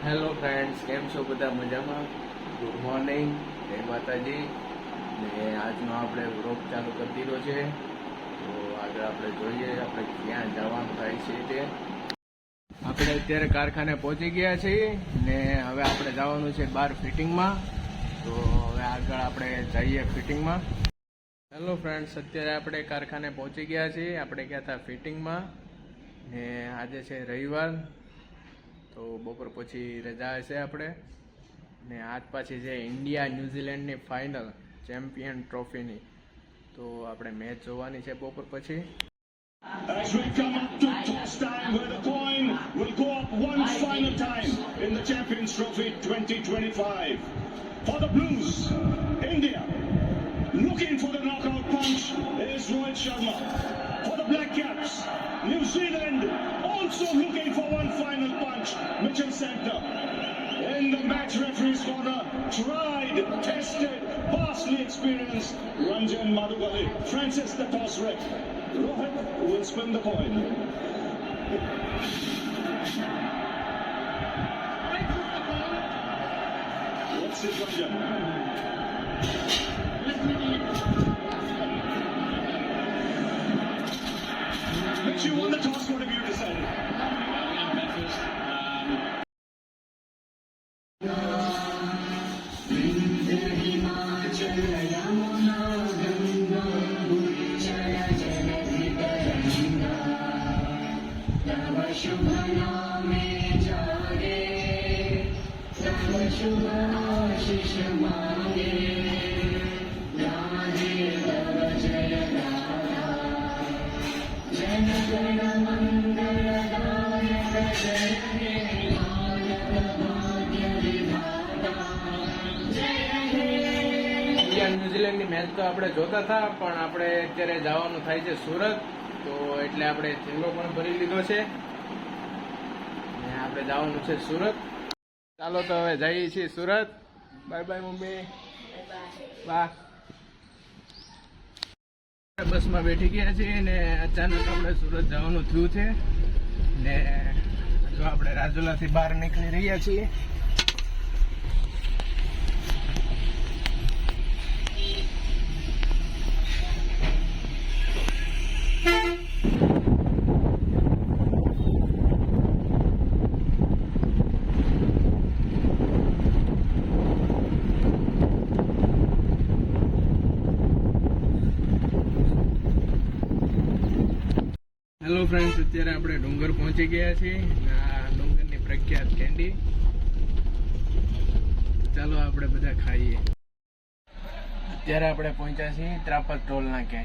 Hello friends, કેમ છો બધા? મજામાં? ગુડ મોર્નિંગ, જય માતાજી. ને આજનો આપણે વ્લોગ ચાલુ કરી દીધો છે. તો આગળ આપણે જોઈએ આપણે ક્યાં જવાનું થાય છે તે. આપણે અત્યારે કારખાને પહોંચી ગયા છીએ ને હવે આપણે જવાનું છે બહાર ફિટિંગમાં. તો હવે આગળ આપણે જઈએ ફિટિંગમાં. હેલો ફ્રેન્ડ્સ, અત્યારે આપણે કારખાને પહોંચી ગયા છીએ. આપણે ગયા હતા ફિટિંગમાં ને આજે છે રવિવાર, તો બપોર પછી રજા હશે આપણે. ને આજ પાછી છે ઇન્ડિયા ન્યૂઝીલેન્ડની ફાઇનલ ચેમ્પિયન ટ્રોફીની, તો આપણે મેચ જોવાની છે બપોર પછી. As we come up to toss time, where the coin will go up one final time in the Champions Trophy 2025. For the Blues, India, looking for the knockout punch is Rohit Sharma. For the Black Caps, New Zealand also looking for one final punch, Mitchell Santner. In the match referee's corner, tried, tested, vastly experienced Ranjan Madhugali. Francis the toss rep. Rohit will spin the coin. What's it, Ranjan? Mitch, you won the toss. What have you decided? India ન્યૂઝીલેન્ડની match તો આપણે જોતા હતા, પણ આપણે અત્યારે જવાનું થાય છે સુરત, તો એટલે આપણે થેલો પણ ભરી લીધો છે ને આપણે જવાનું છે સુરત. ચાલો તો હવે જઈએ છીએ Surat. Bye bye mummy, bye. બસમાં બેઠી ગયા છીએ ને અચાનક આપણે સુરત જવાનું થયું છે ને જો આપણે રાજુલાથી બહાર નીકળી રહ્યા છીએ. હેલો ફ્રેન્ડ્સ, અત્યારે આપણે ડુંગર પહોંચી ગયા છીએ. આ ડુંગરની પ્રખ્યાત કેન્ડી. ચાલો આપણે બધા ખાઈએ. અત્યારે આપણે પહોંચ્યા છીએ ત્રાપત ટોલ નાકે.